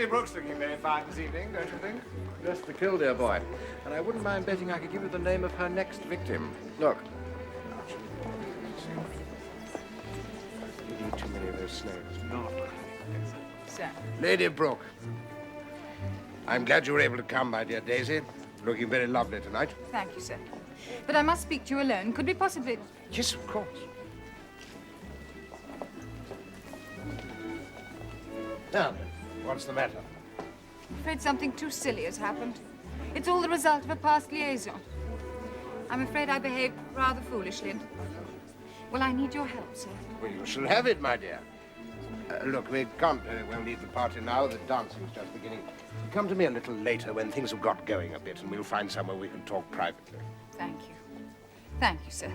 Daisy Brooks looking very fine this evening, don't you think? Just to kill, dear boy. And I wouldn't mind betting I could give you the name of her next victim. Look. You eat too many of those snails. No. Sir. Lady Brooke. I'm glad you were able to come, my dear Daisy. Looking very lovely tonight. Thank you, sir. But I must speak to you alone. Could we possibly... Yes, of course. Now, what's the matter? I'm afraid something too silly has happened. It's all the result of a past liaison. I'm afraid I behaved rather foolishly. Well, I need your help, sir. Well, you shall have it, my dear. Look, we can't very well leave the party now. The dancing's just beginning. Come to me a little later when things have got going a bit, and we'll find somewhere we can talk privately. Thank you. Thank you, sir.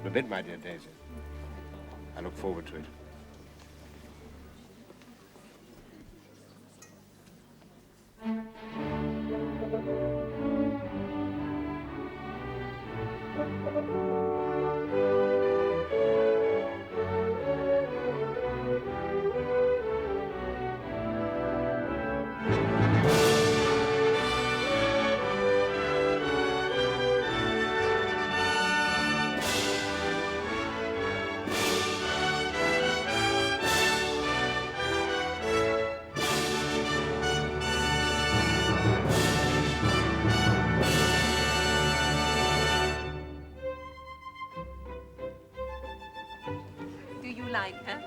A bit, my dear Daisy. I look forward to it.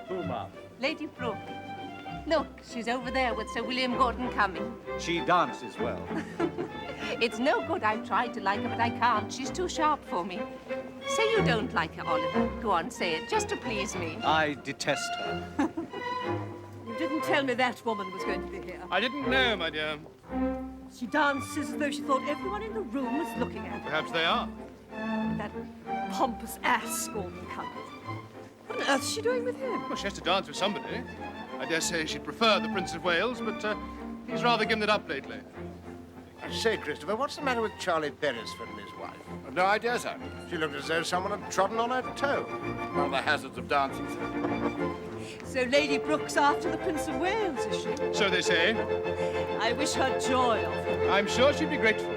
Who, Mom? Lady Brooke. Look, she's over there with Sir William Gordon Cumming. She dances well. It's no good. I've tried to like her, but I can't. She's too sharp for me. Say you don't like her, Oliver. Go on, say it, just to please me. I detest her. You didn't tell me that woman was going to be here. I didn't know, my dear. She dances as though she thought everyone in the room was looking at her. Perhaps they are. That pompous ass, Gordon Cumming. What on earth is she doing with him? Well, she has to dance with somebody. I dare say she'd prefer the Prince of Wales, but he's rather given it up lately. I say, Christopher, what's the matter with Charlie Beresford and his wife? I've no idea, sir. She looked as though someone had trodden on her toe. One of the hazards of dancing, sir. So Lady Brooke's after the Prince of Wales, is she? So they say. I wish her joy of it. I'm sure she'd be grateful.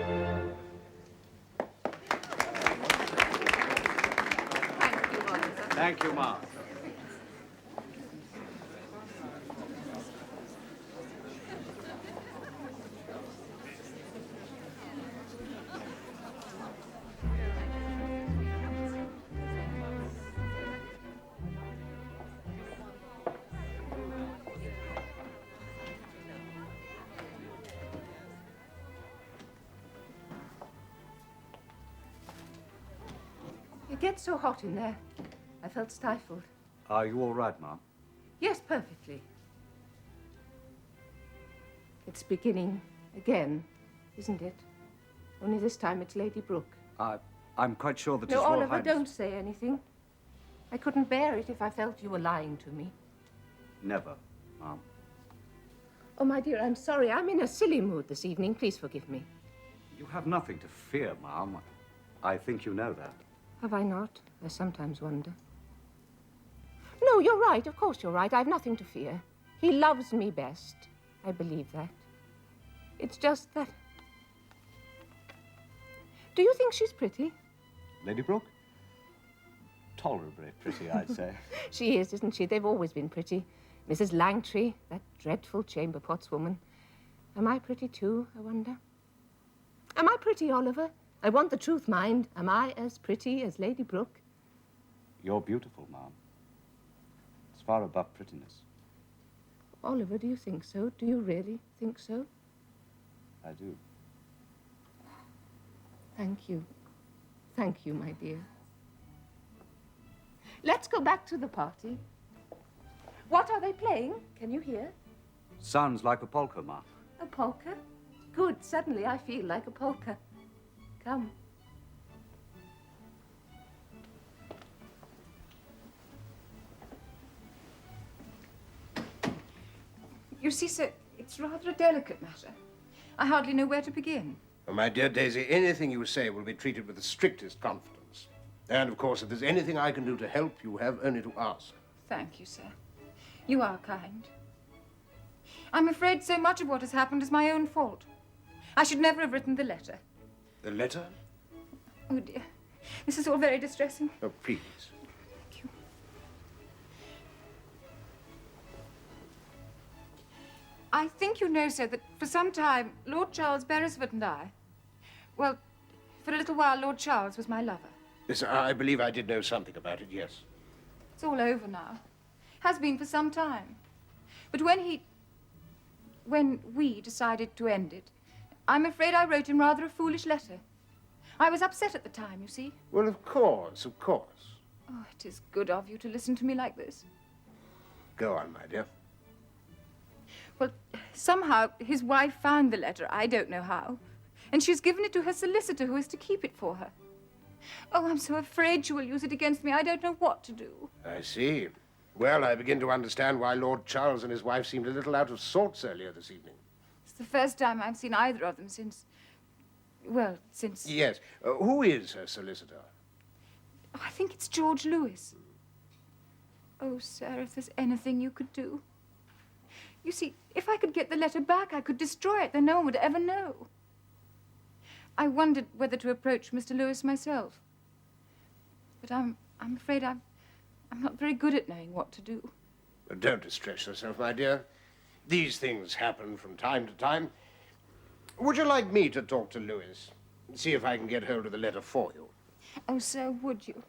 Thank you, Oliver. Thank you, Mom. It gets so hot in there. I felt stifled. Are you all right, Mom? Yes, perfectly. It's beginning again, isn't it? Only this time it's Lady Brooke. I'm quite sure that No, His Royal Oliver, Highness... don't say anything. I couldn't bear it if I felt you were lying to me. Never, Mom. Oh, my dear, I'm sorry. I'm in a silly mood this evening. Please forgive me. You have nothing to fear, Mom. I think you know that. Have I not? I sometimes wonder. No, you're right. Of course you're right. I've nothing to fear. He loves me best. I believe that. It's just that... Do you think she's pretty? Lady Brooke? Tolerably pretty, I'd say. She is, isn't she? They've always been pretty. Mrs. Langtry, that dreadful chamber pots woman. Am I pretty too, I wonder? Am I pretty, Oliver? I want the truth, mind. Am I as pretty as Lady Brooke? You're beautiful, Mom. It's far above prettiness. Oliver, do you think so? Do you really think so? I do. Thank you. Thank you, my dear. Let's go back to the party. What are they playing? Can you hear? Sounds like a polka, Mom. A polka? Good. Suddenly I feel like a polka. Come. You see, sir, it's rather a delicate matter. I hardly know where to begin. Well, my dear Daisy, anything you say will be treated with the strictest confidence. And, of course, if there's anything I can do to help, you have only to ask. Thank you, sir. You are kind. I'm afraid so much of what has happened is my own fault. I should never have written the letter. The letter? Oh, dear. This is all very distressing. Oh, please. Thank you. I think you know, sir, that for some time, Lord Charles Beresford and I... Well, for a little while, Lord Charles was my lover. Yes, I believe I did know something about it, yes. It's all over now. Has been for some time. But when we decided to end it, I'm afraid I wrote him rather a foolish letter. I was upset at the time, you see. Well, of course, of course. Oh, it is good of you to listen to me like this. Go on, my dear. Well, somehow his wife found the letter, I don't know how, and she's given it to her solicitor who is to keep it for her. Oh, I'm so afraid she will use it against me. I don't know what to do. I see. Well, I begin to understand why Lord Charles and his wife seemed a little out of sorts earlier this evening. It's the first time I've seen either of them since... Well, since... Yes. Who is her solicitor? Oh, I think it's George Lewis. Oh, sir, if there's anything you could do. You see, if I could get the letter back, I could destroy it, then no one would ever know. I wondered whether to approach Mr. Lewis myself. But I'm afraid I'm not very good at knowing what to do. Well, don't distress yourself, my dear. These things happen from time to time. Would you like me to talk to Lewis? See if I can get hold of the letter for you. Oh, sir, would you?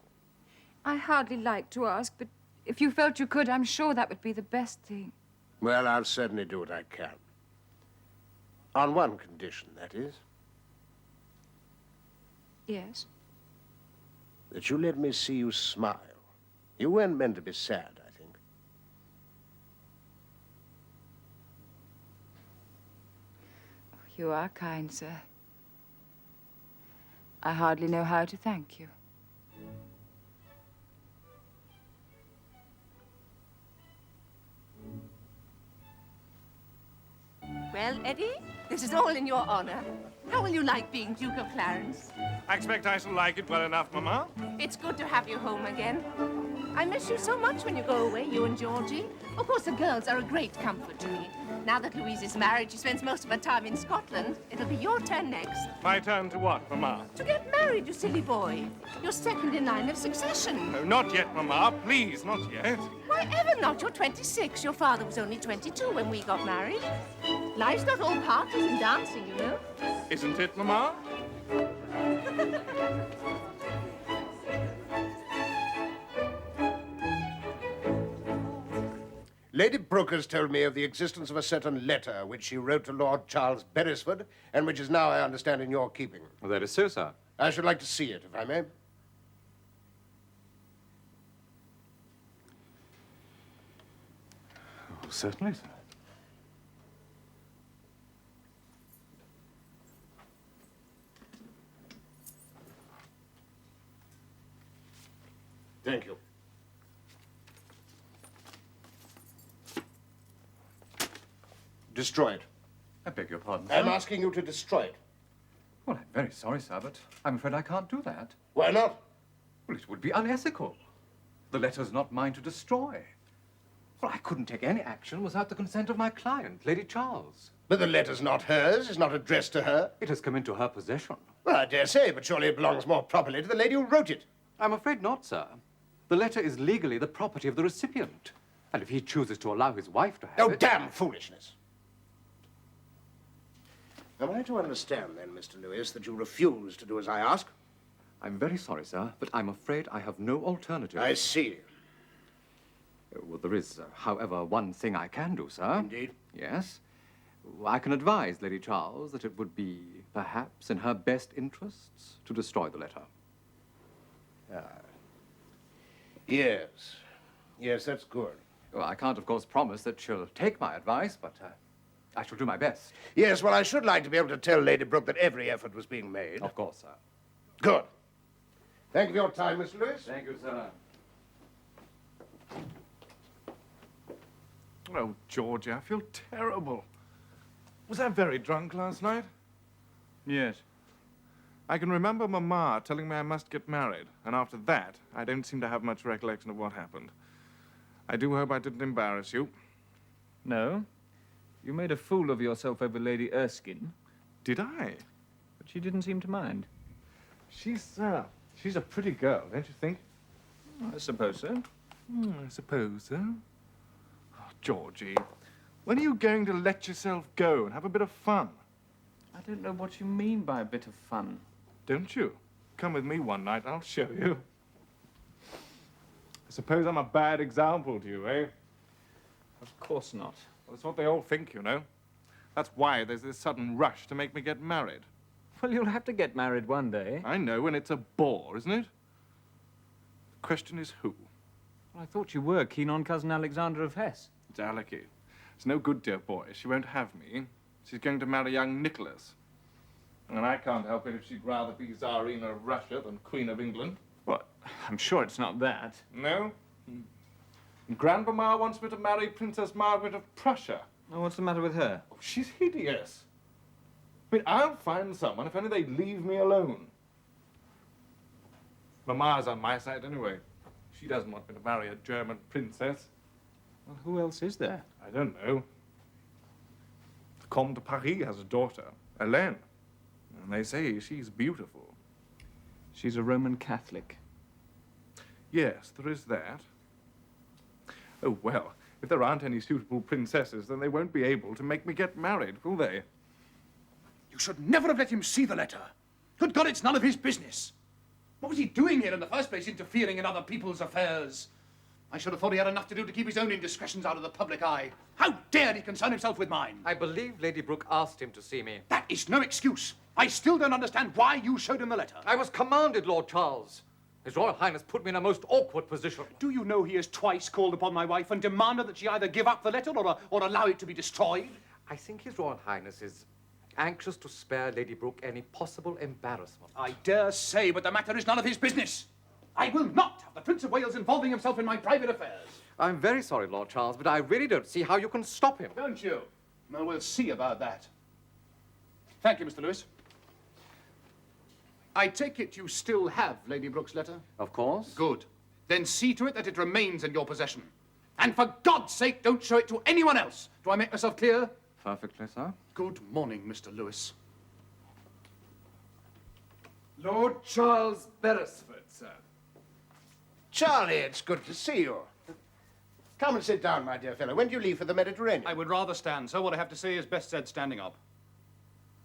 I hardly like to ask, but if you felt you could, I'm sure that would be the best thing. Well, I'll certainly do what I can. On one condition, that is. Yes? That you let me see you smile. You weren't meant to be sad, I think. Oh, you are kind, sir. I hardly know how to thank you. Well, Eddie, this is all in your honor. How will you like being Duke of Clarence? I expect I shall like it well enough, Mamma. It's good to have you home again. I miss you so much when you go away, you and Georgie. Of course, the girls are a great comfort to me. Now that Louise is married, she spends most of her time in Scotland. It'll be your turn next. My turn to what, Mamma? To get married, you silly boy. You're second in line of succession. No, not yet, Mamma. Please, not yet. Why ever not? You're 26. Your father was only 22 when we got married. Life's not all parties and dancing, you know. Isn't it, Mamma? Lady Brooke has told me of the existence of a certain letter which she wrote to Lord Charles Beresford, and which is now, I understand, in your keeping. Well, that is so, sir. I should like to see it, if I may. Oh, certainly, sir. Thank you. Destroy it. I beg your pardon, sir. I'm asking you to destroy it. Well, I'm very sorry, sir, but I'm afraid I can't do that. Why not? Well, it would be unethical. The letter's not mine to destroy. Well, I couldn't take any action without the consent of my client, Lady Charles. But the letter's not hers. It's not addressed to her. It has come into her possession. Well, I dare say, but surely it belongs more properly to the lady who wrote it. I'm afraid not, sir. The letter is legally the property of the recipient. And if he chooses to allow his wife to have Oh, it... damn foolishness. Am I to understand, then, Mr. Lewis, that you refuse to do as I ask? I'm very sorry, sir, but I'm afraid I have no alternative. I see. Well, there is, however, one thing I can do, sir. Indeed? Yes. I can advise Lady Charles that it would be, perhaps, in her best interests to destroy the letter. Yes. Yes, that's good. Well, I can't, of course, promise that she'll take my advice, but I shall do my best. Yes, well, I should like to be able to tell Lady Brooke that every effort was being made. Of course, sir. Good. Thank you for your time, Mr. Lewis. Thank you, sir. Oh, Georgie, I feel terrible. Was I very drunk last night? Yes. I can remember Mamma telling me I must get married, and after that, I don't seem to have much recollection of what happened. I do hope I didn't embarrass you. No. You made a fool of yourself over Lady Erskine, Did I? but she didn't seem to mind. She's a pretty girl, don't you think? I suppose so. I suppose so. Oh, Georgie, when are you going to let yourself go and have a bit of fun? I don't know what you mean by a bit of fun. Don't you? Come with me one night, I'll show you. I suppose I'm a bad example to you, eh? Of course not. Well, that's what they all think, you know. That's why there's this sudden rush to make me get married. Well, you'll have to get married one day. I know, and it's a bore, isn't it? The question is who? Well, I thought you were keen on cousin Alexander of Hesse. It's Alecky. It's no good, dear boy. She won't have me. She's going to marry young Nicholas. And I can't help it if she'd rather be Tsarina of Russia than Queen of England. Well, I'm sure it's not that. No? And Grandmama wants me to marry Princess Margaret of Prussia. Oh, what's the matter with her? Oh, she's hideous. I mean, I'll find someone if only they'd leave me alone. Mamma's on my side anyway. She doesn't want me to marry a German princess. Well, who else is there? I don't know. The Comte de Paris has a daughter, Hélène. And they say she's beautiful. She's a Roman Catholic. Yes, there is that. Oh, well, if there aren't any suitable princesses, then they won't be able to make me get married, will they? You should never have let him see the letter. Good God, it's none of his business. What was he doing here in the first place, interfering in other people's affairs? I should have thought he had enough to do to keep his own indiscretions out of the public eye. How dare he concern himself with mine? I believe Lady Brooke asked him to see me. That is no excuse. I still don't understand why you showed him the letter. I was commanded, Lord Charles. His Royal Highness put me in a most awkward position. Do you know he has twice called upon my wife and demanded that she either give up the letter or allow it to be destroyed? I think His Royal Highness is anxious to spare Lady Brooke any possible embarrassment. I dare say, but the matter is none of his business. I will not have the Prince of Wales involving himself in my private affairs. I'm very sorry, Lord Charles, but I really don't see how you can stop him. Don't you? Well, we'll see about that. Thank you, Mr. Lewis. I take it you still have Lady Brooke's letter? Of course. Good. Then see to it that it remains in your possession. And for God's sake, don't show it to anyone else. Do I make myself clear? Perfectly, sir. Good morning, Mr. Lewis. Lord Charles Beresford, sir. Charlie, it's good to see you. Come and sit down, my dear fellow. When do you leave for the Mediterranean? I would rather stand, sir. What I have to say is best said standing up.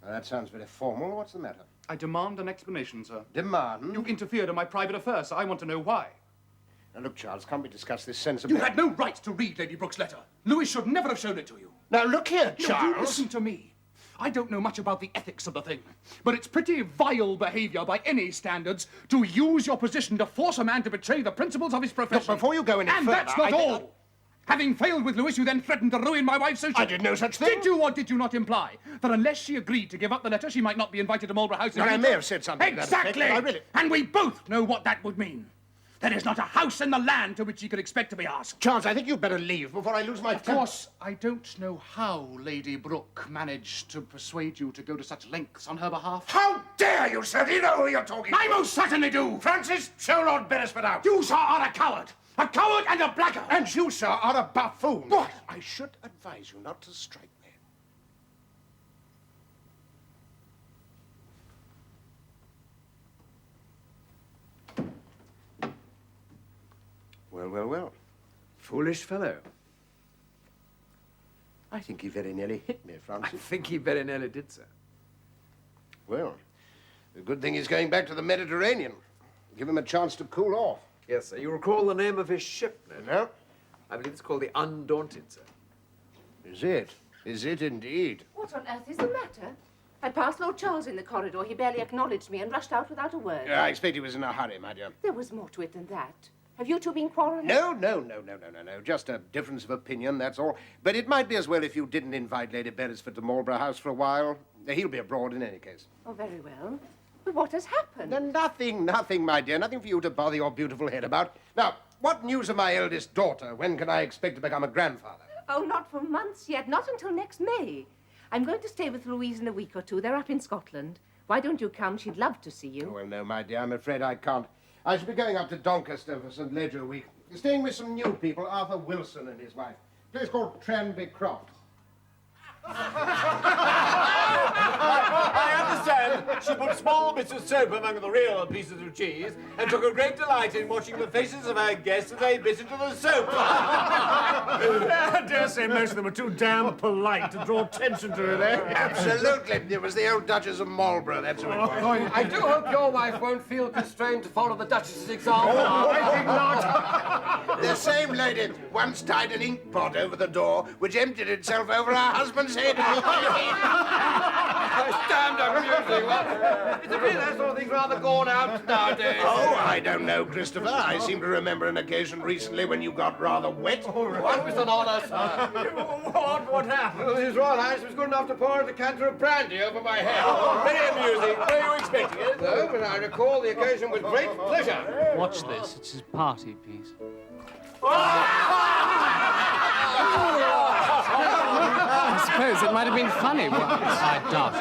Well, that sounds very formal. What's the matter? I demand an explanation, sir. Demand? You interfered in my private affairs, sir. I want to know why. Now, look, Charles, can't we discuss this sensibly? You had no right to read Lady Brooke's letter. Lewis should never have shown it to you. Now, look here, Charles. No, you listen to me. I don't know much about the ethics of the thing, but it's pretty vile behavior by any standards to use your position to force a man to betray the principles of his profession. Look, before you go any further... And that's not all. Having failed with Lewis, you then threatened to ruin my wife's social... I did no such thing. Did you or did you not imply that unless she agreed to give up the letter, she might not be invited to Marlborough House? Well, I may have said something to that effect, Exactly! but I really... And we both know what that would mean. There is not a house in the land to which she could expect to be asked. Charles, I think you'd better leave before I lose my Of course, I don't know how Lady Brooke managed to persuade you to go to such lengths on her behalf. How dare you, sir? Do you know who you're talking to? I most certainly do! Francis, show Lord Beresford out. You, sir, are a coward! A coward and a blackguard! And you, sir, are a buffoon. What? I should advise you not to strike me. Well, well, well. Foolish fellow. I think he very nearly hit me, I Francis. think he very nearly did, sir. Well, the good thing he's going back to the Mediterranean. Give him a chance to cool off. Yes, sir. You recall the name of his ship, no? No? I believe it's called the Undaunted, sir. Is it? Is it indeed? What on earth is the matter? I passed Lord Charles in the corridor. He barely acknowledged me and rushed out without a word. I expect he was in a hurry, my dear. There was more to it than that. Have you two been quarreling? No. Just a difference of opinion, that's all. But it might be as well if you didn't invite Lady Beresford to Marlborough House for a while. He'll be abroad in any case. Oh, very well. But what has happened? Nothing, my dear. Nothing for you to bother your beautiful head about. Now, what news of my eldest daughter? When can I expect to become a grandfather? Oh, not for months yet. Not until next May. I'm going to stay with Louise in a week or two. They're up in Scotland. Why don't you come? She'd love to see you. Oh, well, no, my dear. I'm afraid I can't. I shall be going up to Doncaster for St. Leger week. Staying with some new people, Arthur Wilson and his wife. A place called Tranby Croft. I understand she put small bits of soap among the real pieces of cheese and took a great delight in watching the faces of her guests as they bit into the soap. I dare say most of them are too damn polite to draw attention to it, eh? Absolutely. It was the old Duchess of Marlborough, that's who it was. I do hope your wife won't feel constrained to follow the Duchess's example. I think not. The same lady once tied an ink pot over the door, which emptied itself over her husband's head. Damned amusing, what? It's a pity that sort of thing's rather gone out nowadays. Oh, I don't know, Christopher. I seem to remember an occasion recently when you got rather wet. What was an honour, sir? What happened? Well, His Royal Highness was good enough to pour a decanter of brandy over my head. Very amusing. Were you expecting it? No, but I recall the occasion with great pleasure. Watch this. It's his party piece. I suppose it might have been funny once. I doubt it.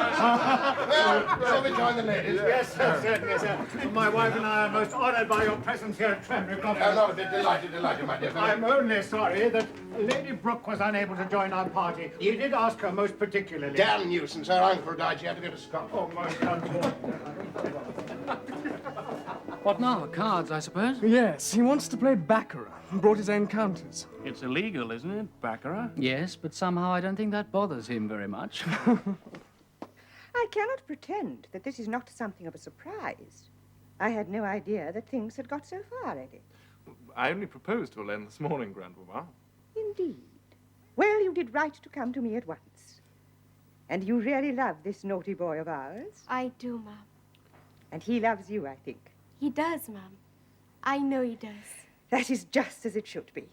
Well, shall we join the ladies? Yes, sir, certainly, sir. My wife and I are most honoured by your presence here at Trenbury Cottage. Oh, no, delighted, my dear fellow. I'm only sorry that Lady Brooke was unable to join our party. We did ask her most particularly. Damn nuisance. Her uncle died. She had to go to Scotland. Oh, most unfortunate. What now? Cards, I suppose? Yes, he wants to play baccarat. Brought his own counters. It's illegal, isn't it, baccarat? Yes, but somehow I don't think that bothers him very much. I cannot pretend that this is not something of a surprise. I had no idea that things had got so far, Eddie. I only proposed to Elaine this morning, Grandmamma. Indeed. Well, you did right to come to me at once. And you really love this naughty boy of ours? I do, Mum. And he loves you, I think. He does, Mum. I know he does. That is just as it should be.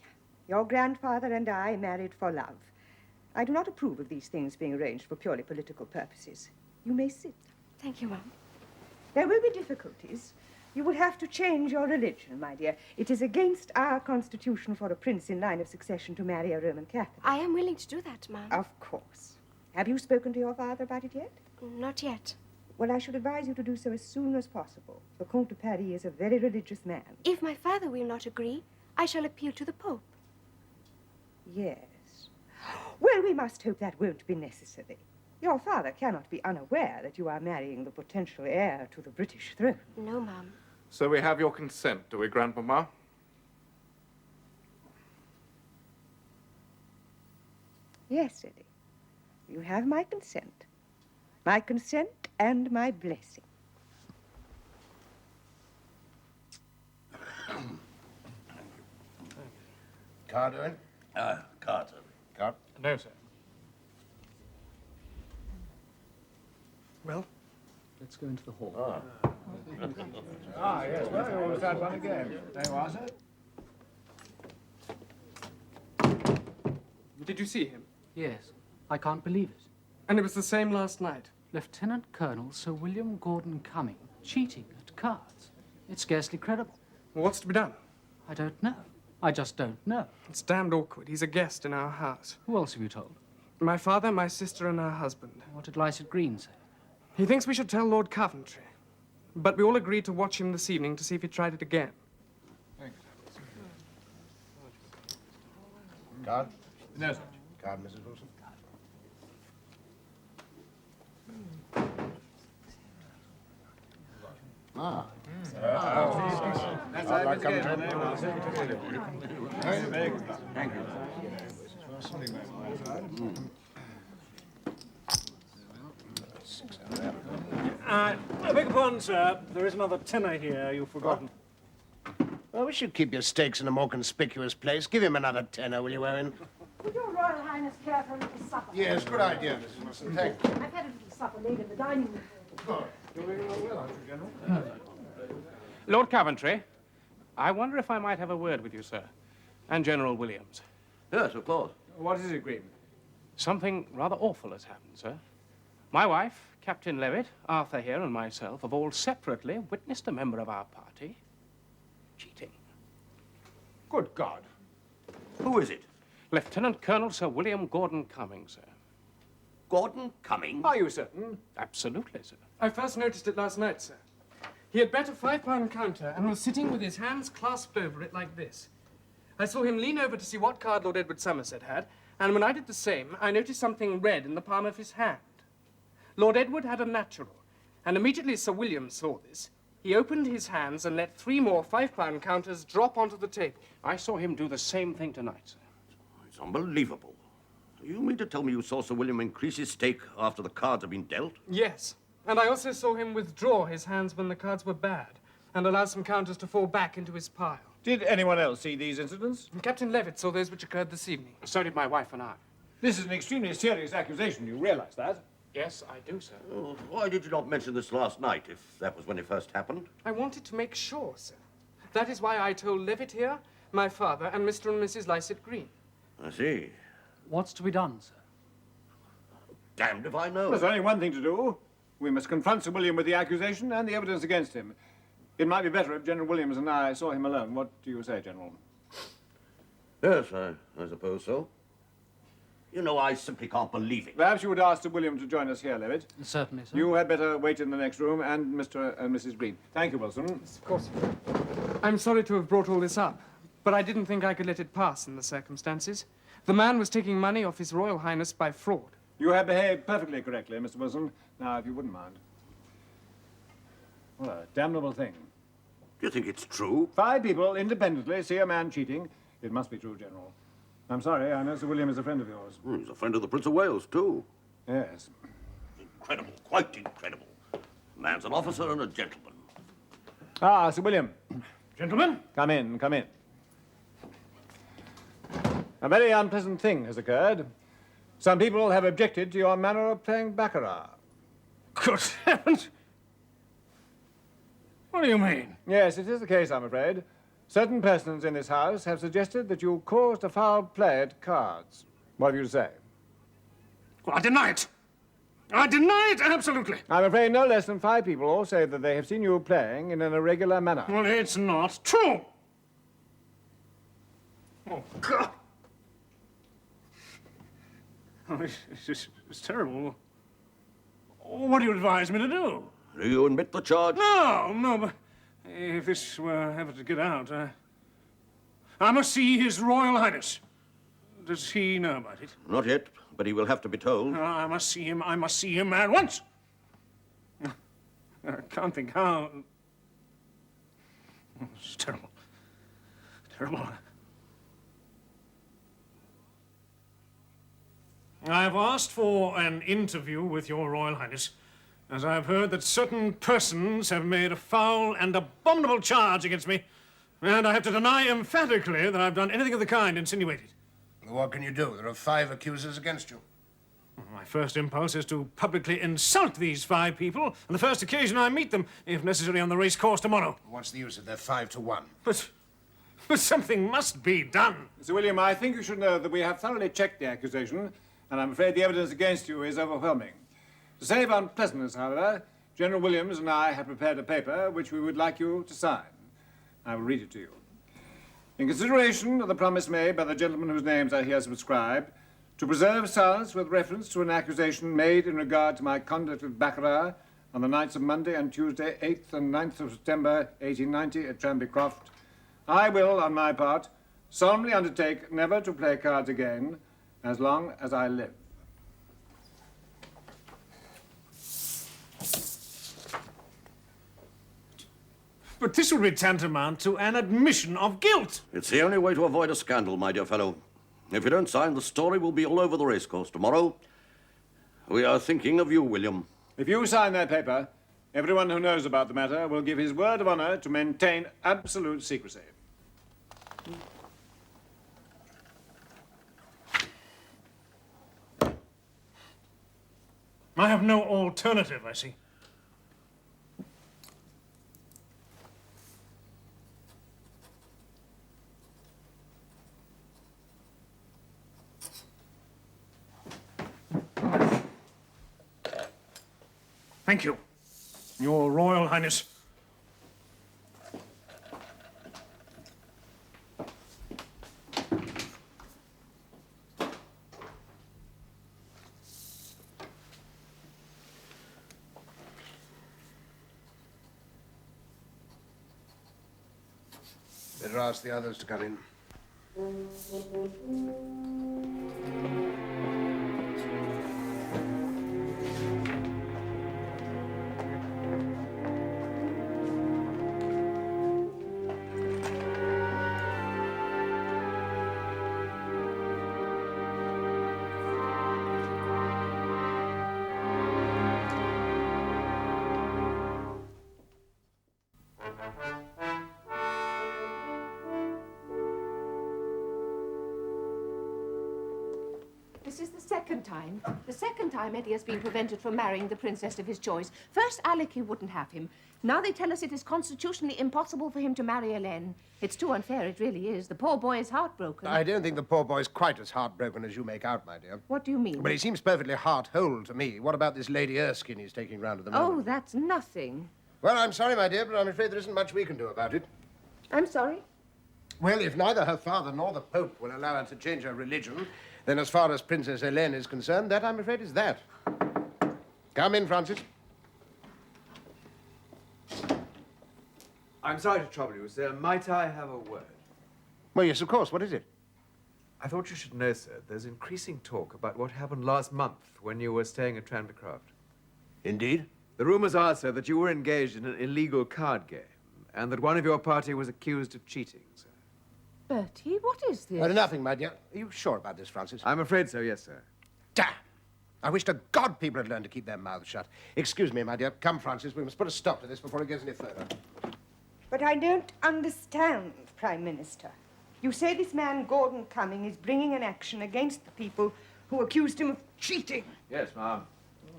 Your grandfather and I married for love. I do not approve of these things being arranged for purely political purposes. You may sit. Thank you, Mum. There will be difficulties. You will have to change your religion, my dear. It is against our constitution for a prince in line of succession to marry a Roman Catholic. I am willing to do that, Mum. Of course. Have you spoken to your father about it yet? Not yet. Well, I should advise you to do so as soon as possible. The Comte de Paris is a very religious man. If my father will not agree, I shall appeal to the Pope. Yes. Well, we must hope that won't be necessary. Your father cannot be unaware that you are marrying the potential heir to the British throne. No, Mum. So we have your consent, do we, Grandmamma? Yes, Eddie. You have my consent. My consent and my blessing. Carter in? Carter. Carter? No, sir. Well? Let's go into the hall. Yes, well, you always had one again. There you are, sir. Did you see him? Yes. I can't believe it. And it was the same last night. Lieutenant Colonel Sir William Gordon Cumming cheating at cards. It's scarcely credible. Well, what's to be done? I don't know. I just don't know. It's damned awkward. He's a guest in our house. Who else have you told? My father, my sister, and her husband. What did Lycett Green say? He thinks we should tell Lord Coventry. But we all agreed to watch him this evening to see if he tried it again. Card? No, sir. Card, Mrs. Wilson. Ah. That's I'd like it. Thank you. I beg your pardon, sir. There is another tenner here you've forgotten. Well, we should keep your stakes in a more conspicuous place. Give him another tenner, will you, Owen? Would your Royal Highness care for a little supper? Yes, good idea, Mrs. Wilson. Thank you. I've had a little supper laid in the dining room. Lord Coventry, I wonder if I might have a word with you, sir, and General Williams. Yes, of course. What is the agreement? Something rather awful has happened, sir. My wife, Captain Levitt, Arthur here, and myself have all separately witnessed a member of our party cheating. Good God. Who is it? Lieutenant Colonel Sir William Gordon Cumming, sir. Gordon Cumming? Are you certain? Absolutely, sir. I first noticed it last night, sir. He had bet a £5 counter and was sitting with his hands clasped over it like this. I saw him lean over to see what card Lord Edward Somerset had, and when I did the same, I noticed something red in the palm of his hand. Lord Edward had a natural, and immediately Sir William saw this, he opened his hands and let 3 more £5 counters drop onto the table. I saw him do the same thing tonight, sir. It's unbelievable. You mean to tell me you saw Sir William increase his stake after the cards had been dealt? Yes, and I also saw him withdraw his hands when the cards were bad, and allow some counters to fall back into his pile. Did anyone else see these incidents? Captain Levitt saw those which occurred this evening. So did my wife and I. This is an extremely serious accusation. You realize that? Yes, I do, sir. Oh, why did you not mention this last night, if that was when it first happened? I wanted to make sure, sir. That is why I told Levitt here, my father, and Mr. and Mrs. Lycett Green. I see. What's to be done, sir? Damned if I know. There's only one thing to do. We must confront Sir William with the accusation and the evidence against him. It might be better if General Williams and I saw him alone. What do you say, General? Yes, I suppose so. You know, I simply can't believe it. Perhaps you would ask Sir William to join us here, Levitt. Certainly, sir. You had better wait in the next room, and Mr. and Mrs. Green. Thank you, Wilson. Yes, of course. I'm sorry to have brought all this up, but I didn't think I could let it pass in the circumstances. The man was taking money off His Royal Highness by fraud. You have behaved perfectly correctly, Mr. Wilson. Now, if you wouldn't mind. What a damnable thing. Do you think it's true? 5 people independently see a man cheating. It must be true, General. I'm sorry, I know Sir William is a friend of yours. He's a friend of the Prince of Wales, too. Yes. Incredible, quite incredible. Man's an officer and a gentleman. Ah, Sir William. Gentlemen? Come in, come in. A very unpleasant thing has occurred. Some people have objected to your manner of playing baccarat. Good heavens! What do you mean? Yes, it is the case, I'm afraid. Certain persons in this house have suggested that you caused a foul play at cards. What have you to say? Well, I deny it. I deny it, absolutely. I'm afraid no less than 5 people all say that they have seen you playing in an irregular manner. Well, it's not true. Oh, God. Oh, it's terrible. What do you advise me to do? Do you admit the charge? No, but if this were ever to get out, I must see His Royal Highness. Does he know about it? Not yet, but he will have to be told. I must see him at once. I can't think how. Oh, it's terrible. Terrible. I have asked for an interview with Your Royal Highness, as I have heard that certain persons have made a foul and abominable charge against me, and I have to deny emphatically that I've done anything of the kind insinuated. What can you do? There are 5 accusers against you. My first impulse is to publicly insult these 5 people on the first occasion I meet them, if necessary on the race course tomorrow. What's the use of their 5 to 1? But something must be done. Sir William, I think you should know that we have thoroughly checked the accusation, and I'm afraid the evidence against you is overwhelming. To save unpleasantness, however, General Williams and I have prepared a paper which we would like you to sign. I will read it to you. In consideration of the promise made by the gentlemen whose names are here subscribed, to preserve silence with reference to an accusation made in regard to my conduct at baccarat on the nights of Monday and Tuesday, 8th and 9th of September, 1890, at Tranby Croft, I will, on my part, solemnly undertake never to play cards again as long as I live. But this would be tantamount to an admission of guilt. It's the only way to avoid a scandal, my dear fellow. If you don't sign, the story will be all over the racecourse tomorrow. We are thinking of you, William. If you sign that paper, everyone who knows about the matter will give his word of honor to maintain absolute secrecy. I have no alternative, I see. Thank you, Your Royal Highness. Better ask the others to come in. second time. The second time Eddie has been prevented from marrying the princess of his choice. First, Aleki wouldn't have him. Now they tell us it is constitutionally impossible for him to marry Helene. It's too unfair, it really is. The poor boy is heartbroken. I don't think the poor boy's quite as heartbroken as you make out, my dear. What do you mean? But he seems perfectly heart-whole to me. What about this Lady Erskine he's taking round at the moment? Oh, that's nothing. Well, I'm sorry, my dear, but I'm afraid there isn't much we can do about it. I'm sorry? Well, if neither her father nor the Pope will allow her to change her religion, then as far as Princess Helene is concerned, that, I'm afraid, is that. Come in, Francis. I'm sorry to trouble you, sir. Might I have a word? Well, yes, of course. What is it? I thought you should know, sir, there's increasing talk about what happened last month when you were staying at Tranbycroft. Indeed? The rumors are, sir, that you were engaged in an illegal card game and that one of your party was accused of cheating, sir. Bertie, what is this? Nothing, my dear. Are you sure about this, Francis? I'm afraid so, yes, sir. Damn! I wish to God people had learned to keep their mouths shut. Excuse me, my dear. Come, Francis, we must put a stop to this before it gets any further. But I don't understand, Prime Minister. You say this man, Gordon Cumming, is bringing an action against the people who accused him of cheating. Yes, ma'am.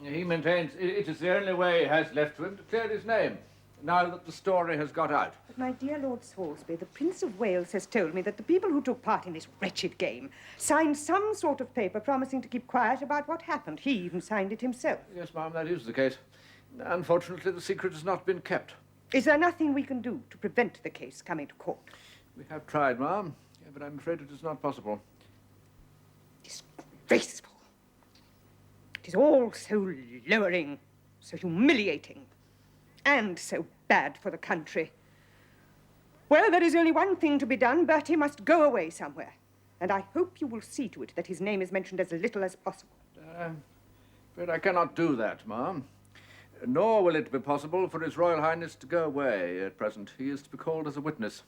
He maintains it is the only way he has left to him to clear his name, now that the story has got out. But, my dear Lord Salisbury, the Prince of Wales has told me that the people who took part in this wretched game signed some sort of paper promising to keep quiet about what happened. He even signed it himself. Yes, ma'am, that is the case. Unfortunately, the secret has not been kept. Is there nothing we can do to prevent the case coming to court? We have tried, ma'am, but I'm afraid it is not possible. Disgraceful. It is all so lowering, so humiliating, and so bad for the country. Well, there is only one thing to be done. Bertie must go away somewhere. And I hope you will see to it that his name is mentioned as little as possible. But I cannot do that, ma'am. Nor will it be possible for His Royal Highness to go away at present. He is to be called as a witness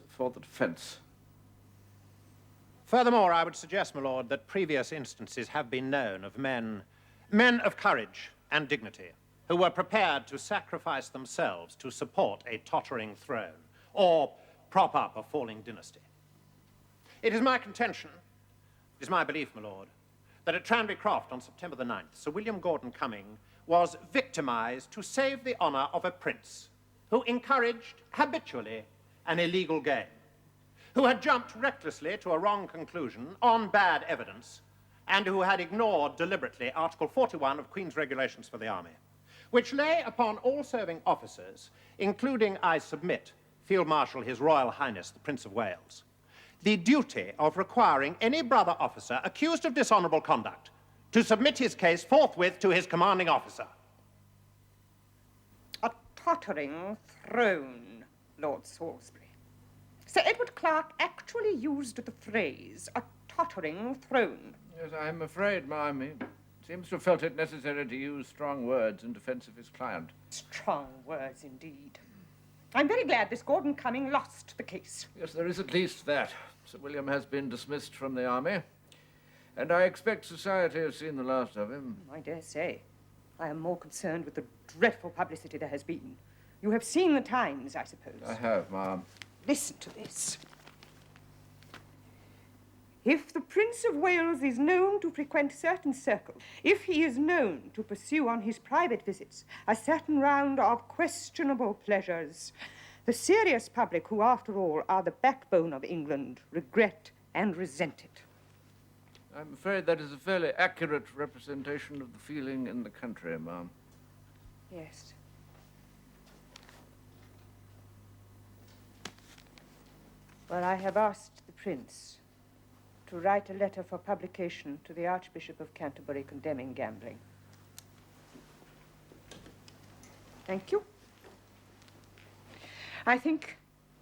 for the defence. Furthermore, I would suggest, my lord, that previous instances have been known of men of courage and dignity, who were prepared to sacrifice themselves to support a tottering throne or prop up a falling dynasty. It is my contention, it is my belief, my lord, that at Tranbycroft on September the 9th, Sir William Gordon Cumming was victimized to save the honor of a prince who encouraged habitually an illegal game, who had jumped recklessly to a wrong conclusion on bad evidence, and who had ignored deliberately Article 41 of Queen's Regulations for the Army, which lay upon all serving officers, including, I submit, Field Marshal His Royal Highness the Prince of Wales, the duty of requiring any brother officer accused of dishonorable conduct to submit his case forthwith to his commanding officer. A tottering throne, Lord Salisbury. Sir Edward Clarke actually used the phrase, a tottering throne. Yes, I'm afraid, ma'am, he seems to have felt it necessary to use strong words in defence of his client. Strong words, indeed. I'm very glad this Gordon Cumming lost the case. Yes, there is at least that. Sir William has been dismissed from the army, and I expect society has seen the last of him. I dare say. I am more concerned with the dreadful publicity there has been. You have seen the Times, I suppose. I have, ma'am. Listen to this. If the Prince of Wales is known to frequent certain circles, if he is known to pursue on his private visits a certain round of questionable pleasures, the serious public, who after all are the backbone of England, regret and resent it. I'm afraid that is a fairly accurate representation of the feeling in the country, ma'am. Yes. Well, I have asked the Prince to write a letter for publication to the Archbishop of Canterbury condemning gambling. Thank you. I think,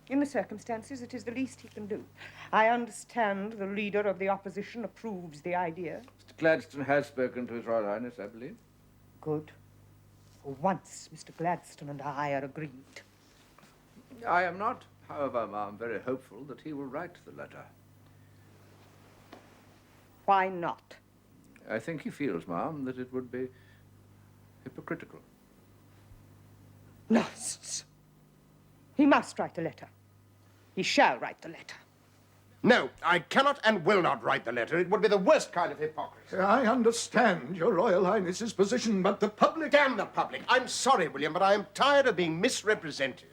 in the circumstances, it is the least he can do. I understand the leader of the opposition approves the idea. Mr. Gladstone has spoken to His Royal Highness, I believe. Good. For once, Mr. Gladstone and I are agreed. I am not, however, ma'am, very hopeful that he will write the letter. Why not? I think he feels, ma'am, that it would be hypocritical. Nonsense. He must write the letter. He shall write the letter. No, I cannot and will not write the letter. It would be the worst kind of hypocrisy. I understand your Royal Highness's position, but the public... Damn the public. I'm sorry, William, but I am tired of being misrepresented.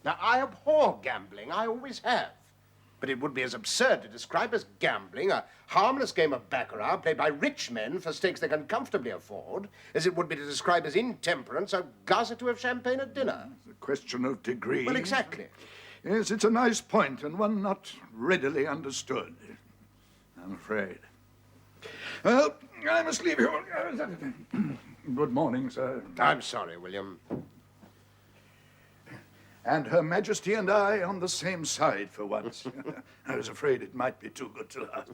Now, I abhor gambling. I always have. But it would be as absurd to describe as gambling a harmless game of baccarat played by rich men for stakes they can comfortably afford, as it would be to describe as intemperance a glass or two of champagne at dinner. It's a question of degree. Well, exactly. Yes, it's a nice point, and one not readily understood, I'm afraid. Well, I must leave you. Good morning, sir. I'm sorry, William. And Her Majesty and I on the same side for once. I was afraid it might be too good to last.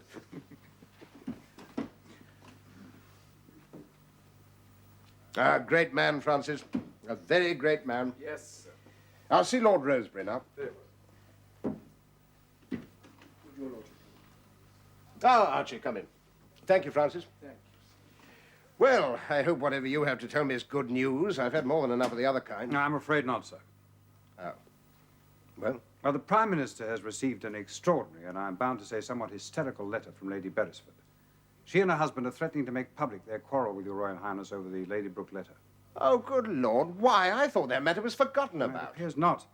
A great man, Francis. A very great man. Yes, sir. I'll see Lord Rosebery now. Ah, Archie, come in. Thank you, Francis. Thank you. Well, I hope whatever you have to tell me is good news. I've had more than enough of the other kind. No, I'm afraid not, sir. Oh. Well? Well, the Prime Minister has received an extraordinary, and I'm bound to say somewhat hysterical letter from Lady Beresford. She and her husband are threatening to make public their quarrel with your Royal Highness over the Lady Brooke letter. Oh, good Lord. Why? I thought that matter was forgotten about. It appears not.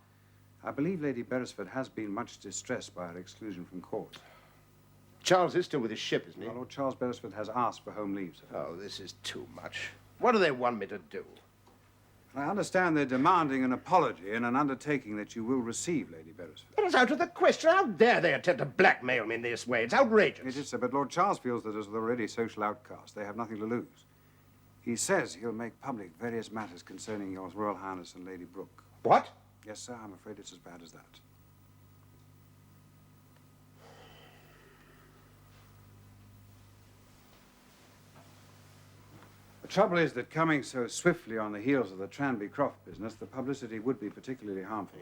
I believe Lady Beresford has been much distressed by her exclusion from court. Charles is still with his ship, isn't he? Well, Lord Charles Beresford has asked for home leave, sir. Oh, this is too much. What do they want me to do? I understand they're demanding an apology and an undertaking that you will receive, Lady Beresford. It is out of the question. How dare they attempt to blackmail me in this way? It's outrageous. It is, sir, but Lord Charles feels that as they're already social outcasts, they have nothing to lose. He says he'll make public various matters concerning your Royal Highness and Lady Brooke. What? Yes, sir, I'm afraid it's as bad as that. The trouble is that coming so swiftly on the heels of the Tranby Croft business, the publicity would be particularly harmful.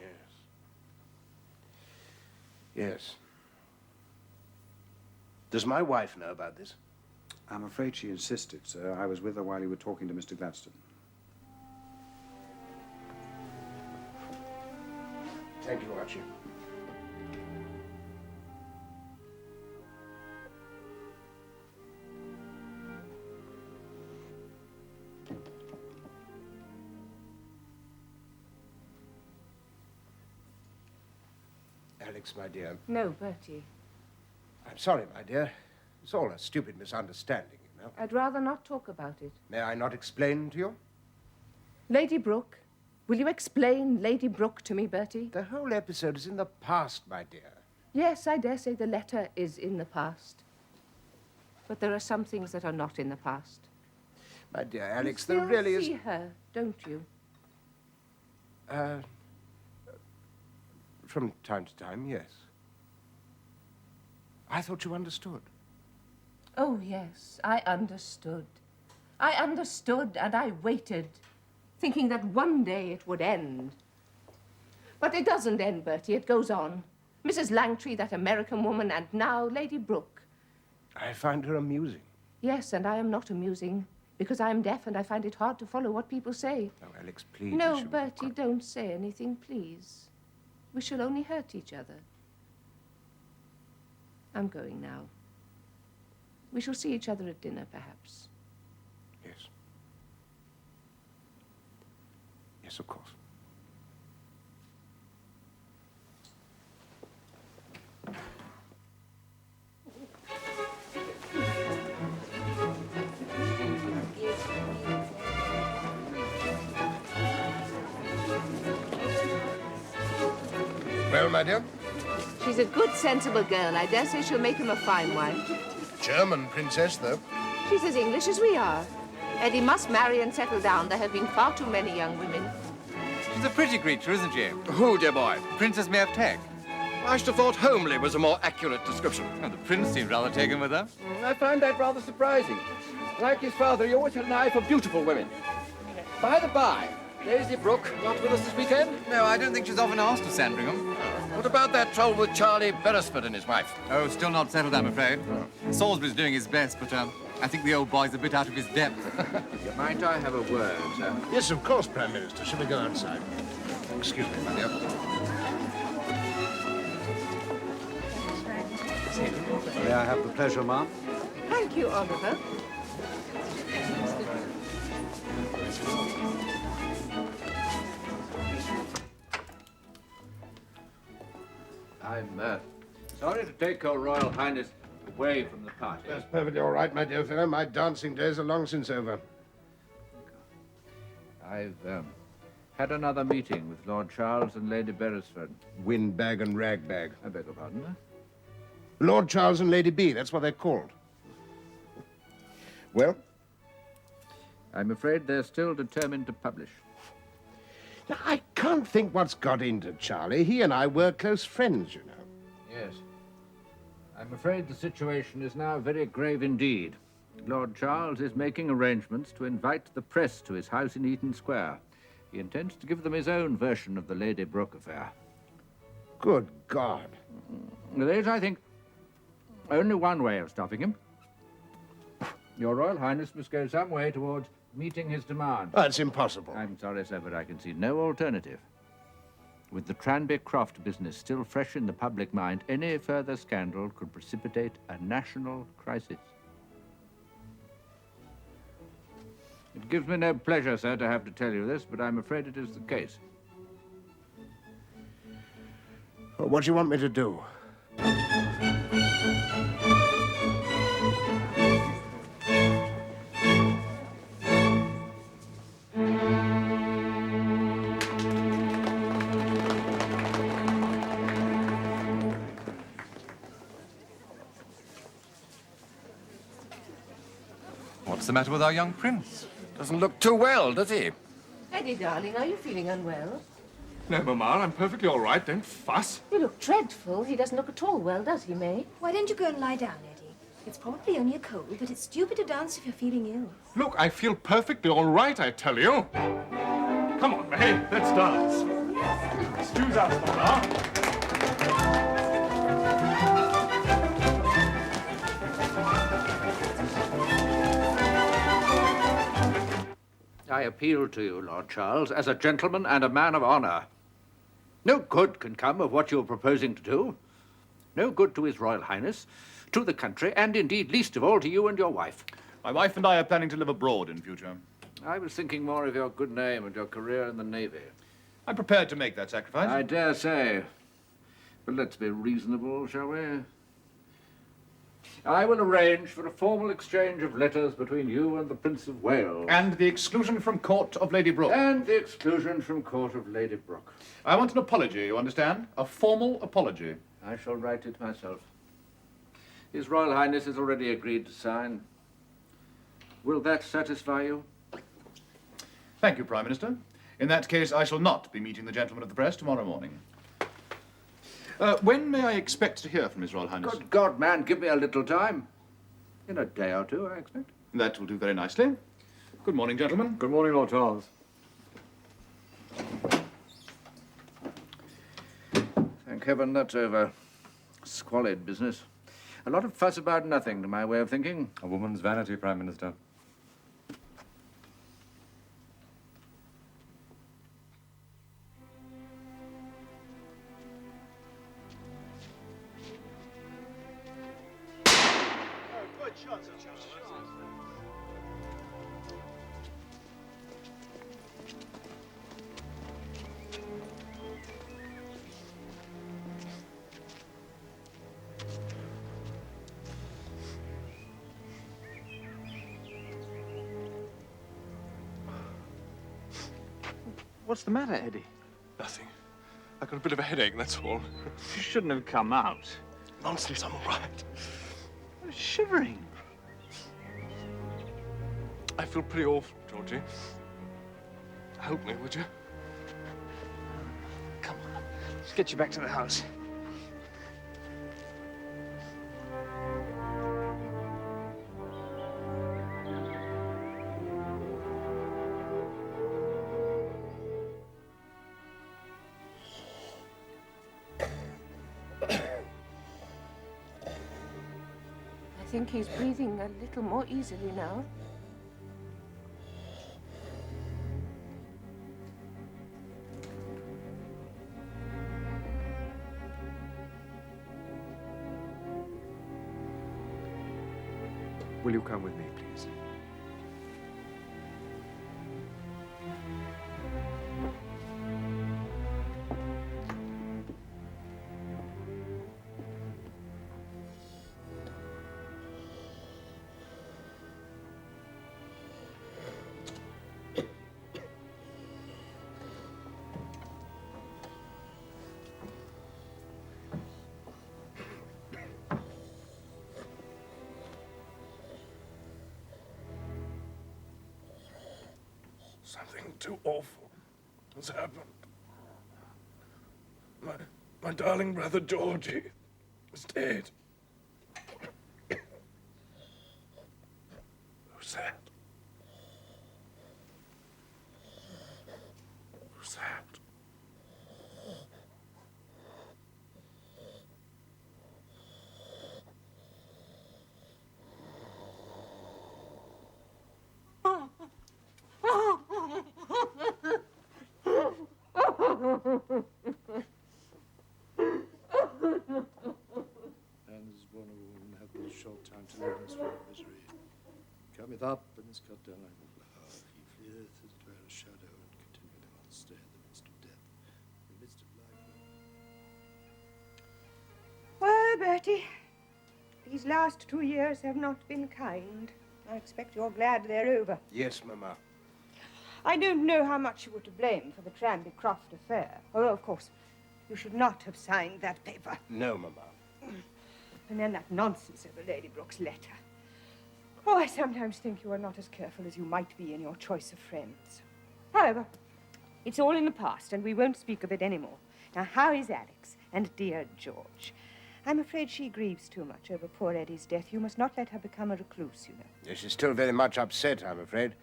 Yes. Does my wife know about this? I'm afraid she insisted, sir. I was with her while you were talking to Mr. Gladstone. Thank you, Archie. Alex, my dear. No, Bertie. I'm sorry, my dear. It's all a stupid misunderstanding, you know. I'd rather not talk about it. May I not explain to you? Lady Brooke. Will you explain Lady Brooke to me, Bertie? The whole episode is in the past, my dear. Yes, I dare say the letter is in the past. But there are some things that are not in the past. My dear Alex, you there really still is... see her, don't you? From time to time, yes. I thought you understood. Oh, yes, I understood. I understood, and I waited, thinking that one day it would end. But it doesn't end, Bertie. It goes on. Mrs. Langtry, that American woman, and now Lady Brooke. I find her amusing. Yes, and I am not amusing, because I am deaf and I find it hard to follow what people say. Oh, Alex, please. No, Bertie, don't say anything, please. We shall only hurt each other. I'm going now. We shall see each other at dinner, perhaps. Yes. Yes, of course. Well, my dear? She's a good, sensible girl. I dare say she'll make him a fine wife. German princess, though. She's as English as we are. Eddie must marry and settle down. There have been far too many young women. She's a pretty creature, isn't she? Who, dear boy? Princess May of Tech. I should have thought homely was a more accurate description. Oh, the prince seemed rather taken with her. I find that rather surprising. Like his father, he always had an eye for beautiful women. By the by, Daisy Brooke not with us this weekend? No, I don't think she's often asked to Sandringham. What about that trouble with Charlie Beresford and his wife? Oh, still not settled, I'm afraid. Salisbury's doing his best, but I think the old boy's a bit out of his depth. Might I have a word, sir? Yes, of course, Prime Minister. Shall we go outside? Excuse me, my dear. May I have the pleasure, ma'am? Thank you, Oliver. I'm sorry to take your Royal Highness away from the party. That's perfectly all right, my dear fellow. My dancing days are long since over. I've had another meeting with Lord Charles and Lady Beresford. Windbag and ragbag. I beg your pardon, sir? Lord Charles and Lady B, that's what they're called. Well? I'm afraid they're still determined to publish. Now, I can't think what's got into Charlie. He and I were close friends, you know. Yes. I'm afraid the situation is now very grave indeed. Lord Charles is making arrangements to invite the press to his house in Eaton Square. He intends to give them his own version of the Lady Brooke affair. Good God. There is, I think, only one way of stopping him. Your Royal Highness must go some way towards meeting his demand. That's impossible. I'm sorry, sir, but I can see no alternative. With the Tranby Croft business still fresh in the public mind, any further scandal could precipitate a national crisis. It gives me no pleasure, sir, to have to tell you this, but I'm afraid it is the case. Well, what do you want me to do? What's the matter with our young prince? Doesn't look too well, does he? Eddie, darling, are you feeling unwell? No, Mamma, I'm perfectly all right. Don't fuss. You look dreadful. He doesn't look at all well, does he, May? Why don't you go and lie down, Eddie? It's probably only a cold, but it's stupid to dance if you're feeling ill. Look, I feel perfectly all right, I tell you. Come on, May, let's dance. Excuse us, Mamma. I appeal to you, Lord Charles, as a gentleman and a man of honor. No good can come of what you're proposing to do. No good to His Royal Highness, to the country, and indeed, least of all, to you and your wife. My wife and I are planning to live abroad in future. I was thinking more of your good name and your career in the Navy. I'm prepared to make that sacrifice. I dare say. But let's be reasonable, shall we? I will arrange for a formal exchange of letters between you and the Prince of Wales. And the exclusion from court of Lady Brooke. And the exclusion from court of Lady Brooke. I want an apology, you understand? A formal apology. I shall write it myself. His Royal Highness has already agreed to sign. Will that satisfy you? Thank you, Prime Minister. In that case, I shall not be meeting the gentlemen of the press tomorrow morning. When may I expect to hear from His Royal Highness? Good God, man, give me a little time. In a day or two, I expect. That will do very nicely. Good morning, gentlemen. Good morning, Lord Charles. Thank heaven that's over. Squalid business. A lot of fuss about nothing, to my way of thinking. A woman's vanity, Prime Minister. What's the matter, Eddie? Nothing. I got a bit of a headache, that's all. You shouldn't have come out. Nonsense, I'm all right. I'm shivering. I feel pretty awful, Georgie. Help me, would you? Come on, let's get you back to the house. I think he's breathing a little more easily now. Will you come with me, please? Something too awful has happened. My darling brother Georgie is dead. Who's that? Who's that? And as one a woman have but a short time to live in this world of misery. Cometh up and is cut down like a flower. He fleeth as it were a shadow and continually on stay in the midst of death. In the midst of life. Well, Bertie, these last 2 years have not been kind. I expect you're glad they're over. Yes, Mamma. I don't know how much you were to blame for the Tranby Croft affair. Although, of course, you should not have signed that paper. No, Mamma. And then that nonsense over Lady Brooke's letter. Oh, I sometimes think you are not as careful as you might be in your choice of friends. However, it's all in the past, and we won't speak of it anymore. Now, how is Alex and dear George? I'm afraid she grieves too much over poor Eddie's death. You must not let her become a recluse, you know. Yes, she's still very much upset, I'm afraid.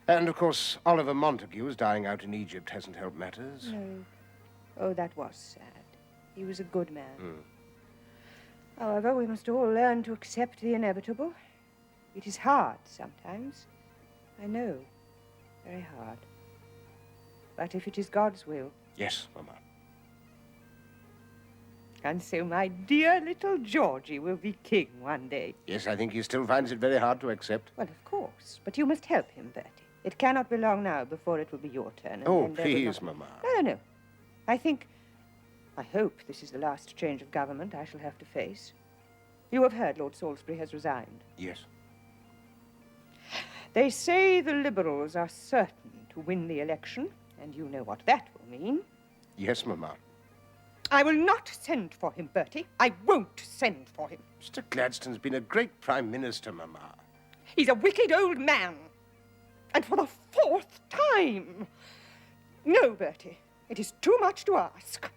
And, of course, Oliver Montague's dying out in Egypt hasn't helped matters. No. Oh, that was sad. He was a good man. Mm. However, we must all learn to accept the inevitable. It is hard sometimes. I know. Very hard. But if it is God's will. Yes, Mamma. And so my dear little Georgie will be king one day. Yes, I think he still finds it very hard to accept. Well, of course. But you must help him, Bertie. It cannot be long now before it will be your turn. And Oh, then there will please, not- Mamma. No. I hope this is the last change of government I shall have to face. You have heard Lord Salisbury has resigned. Yes. They say the Liberals are certain to win the election, and you know what that will mean. Yes, Mamma. I will not send for him, Bertie. I won't send for him. Mr. Gladstone's been a great Prime Minister, Mamma. He's a wicked old man. And for the 4th time. No, Bertie. It is too much to ask.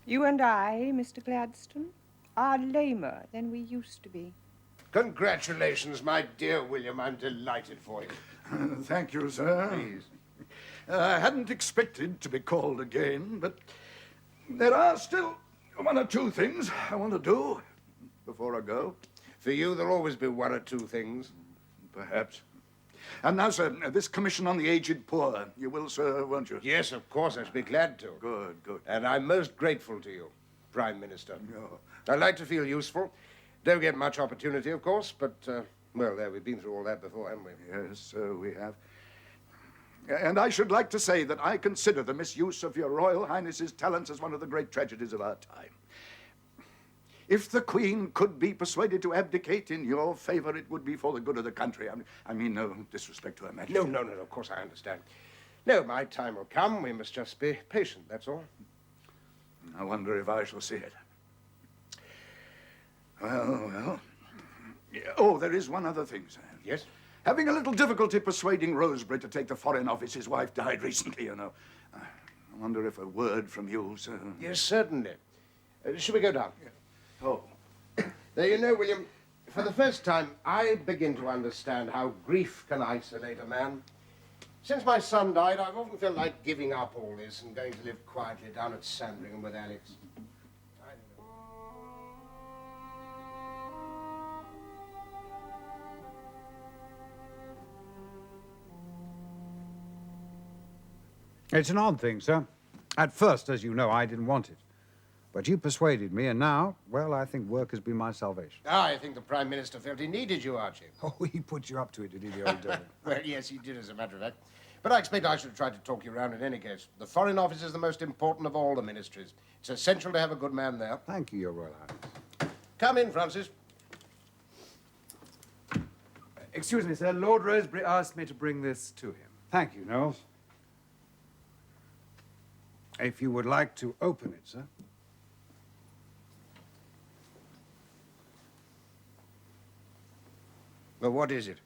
You and I, Mr. Gladstone, are lamer than we used to be. Congratulations, my dear William. I'm delighted for you. Thank you, sir. Please. I hadn't expected to be called again, but there are still 1 or 2 things I want to do before I go. For you, there'll always be 1 or 2 things. Perhaps. And now, sir, this commission on the aged poor, you will, sir, won't you? Yes, of course, I should be glad to. Good. And I'm most grateful to you, Prime Minister. Oh. I like to feel useful. Don't get much opportunity, of course, but, well, there, we've been through all that before, haven't we? Yes, we have. And I should like to say that I consider the misuse of your Royal Highness's talents as one of the great tragedies of our time. If the Queen could be persuaded to abdicate in your favor, it would be for the good of the country. I mean no disrespect to Her Majesty. No, of course I understand. No, my time will come. We must just be patient, that's all. I wonder if I shall see it. Well. Oh, there is one other thing, sir. Yes? Having a little difficulty persuading Rosebery to take the Foreign Office. His wife died recently, you know. I wonder if a word from you, sir. Yes, certainly. Shall we go down? Yeah. Oh. Now, you know, William, for the first time, I begin to understand how grief can isolate a man. Since my son died, I've often felt like giving up all this and going to live quietly down at Sandringham with Alex. I don't know. It's an odd thing, sir. At first, as you know, I didn't want it. But you persuaded me, and now, well, I think work has been my salvation. I think the Prime Minister felt he needed you, Archie. Oh, he put you up to it, did he, the old devil? Well, yes, he did, as a matter of fact. But I expect I should have tried to talk you around in any case. The Foreign Office is the most important of all the ministries. It's essential to have a good man there. Thank you, Your Royal Highness. Come in, Francis. Excuse me, sir. Lord Rosebery asked me to bring this to him. Thank you, Knowles. If you would like to open it, sir. Well, what is it?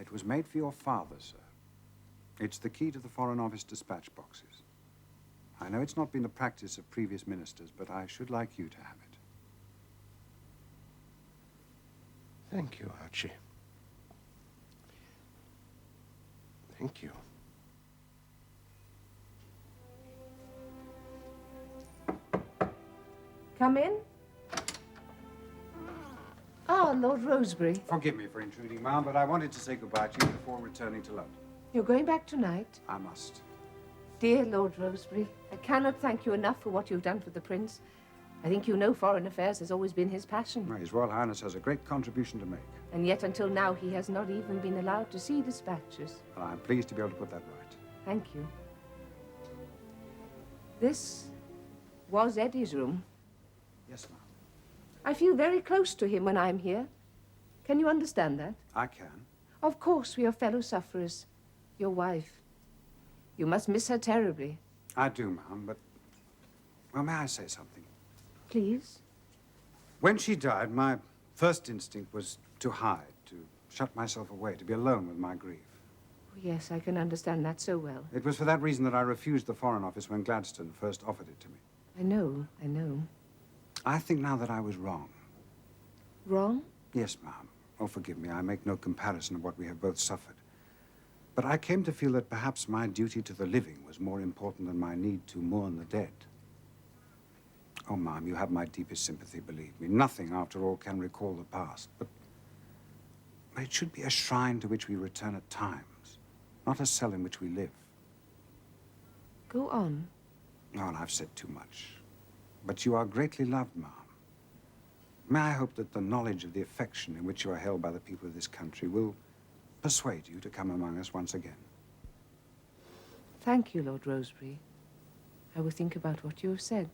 It was made for your father, sir. It's the key to the Foreign Office dispatch boxes. I know it's not been the practice of previous ministers, but I should like you to have it. Thank you, Archie. Thank you. Come in. Ah, Lord Rosebery. Forgive me for intruding, ma'am, but I wanted to say goodbye to you before returning to London. You're going back tonight? I must. Dear Lord Rosebery, I cannot thank you enough for what you've done for the Prince. I think you know foreign affairs has always been his passion. His Royal Highness has a great contribution to make. And yet until now he has not even been allowed to see dispatches. And I'm pleased to be able to put that right. Thank you. This was Eddie's room. Yes, ma'am. I feel very close to him when I'm here. Can you understand that? I can. Of course, we are fellow sufferers. Your wife. You must miss her terribly. I do, ma'am, but... Well, may I say something? Please? When she died, my first instinct was to hide, to shut myself away, to be alone with my grief. Oh, yes, I can understand that so well. It was for that reason that I refused the Foreign Office when Gladstone first offered it to me. I know, I know. I think now that I was wrong. Wrong? Yes, ma'am. Oh, forgive me, I make no comparison of what we have both suffered. But I came to feel that perhaps my duty to the living was more important than my need to mourn the dead. Oh, ma'am, you have my deepest sympathy, believe me. Nothing, after all, can recall the past. But it should be a shrine to which we return at times, not a cell in which we live. Go on. Oh, and I've said too much. But you are greatly loved, ma'am. May I hope that the knowledge of the affection in which you are held by the people of this country will persuade you to come among us once again. Thank you, Lord Rosebery. I will think about what you have said.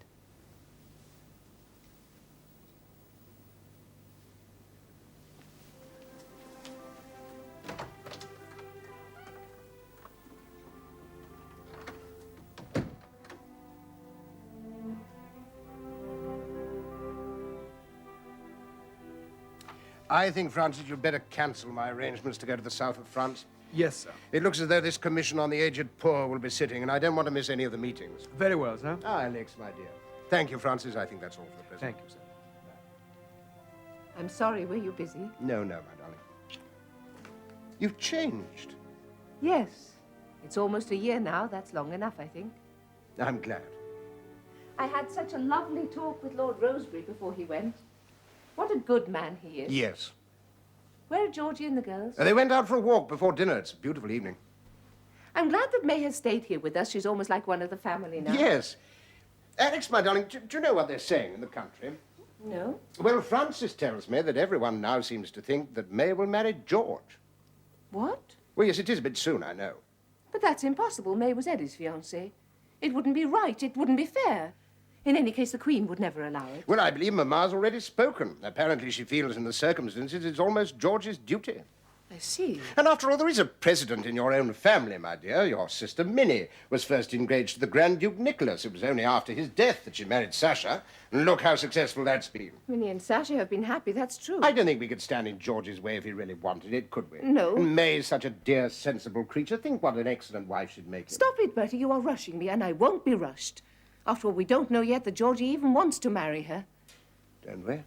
I think, Francis, you'd better cancel my arrangements to go to the south of France. Yes, sir. It looks as though this commission on the aged poor will be sitting, and I don't want to miss any of the meetings. Very well, sir. Ah, Alex, my dear. Thank you, Francis. I think that's all for the present. Thank you, sir. I'm sorry, were you busy? No, no, my darling. You've changed. Yes. It's almost a year now. That's long enough, I think. I'm glad. I had such a lovely talk with Lord Rosebery before he went. What a good man he is. Yes. Where are Georgie and the girls? They went out for a walk before dinner. It's a beautiful evening. I'm glad that May has stayed here with us. She's almost like one of the family now. Yes. Alex, my darling, do you know what they're saying in the country? No? Well, Francis tells me that everyone now seems to think that May will marry George. What? Well, yes, it is a bit soon, I know. But that's impossible. May was Eddie's fiancée. It wouldn't be right. It wouldn't be fair. In any case, the Queen would never allow it. Well, I believe Mamma's already spoken. Apparently, she feels in the circumstances it's almost George's duty. I see. And after all, there is a precedent in your own family, my dear. Your sister Minnie was first engaged to the Grand Duke Nicholas. It was only after his death that she married Sasha. And look how successful that's been. Minnie and Sasha have been happy, that's true. I don't think we could stand in George's way if he really wanted it, could we? No. And May's such a dear, sensible creature. Think what an excellent wife she'd make him. Stop it, Bertie. You are rushing me, and I won't be rushed. After all, we don't know yet that Georgie even wants to marry her. Don't we?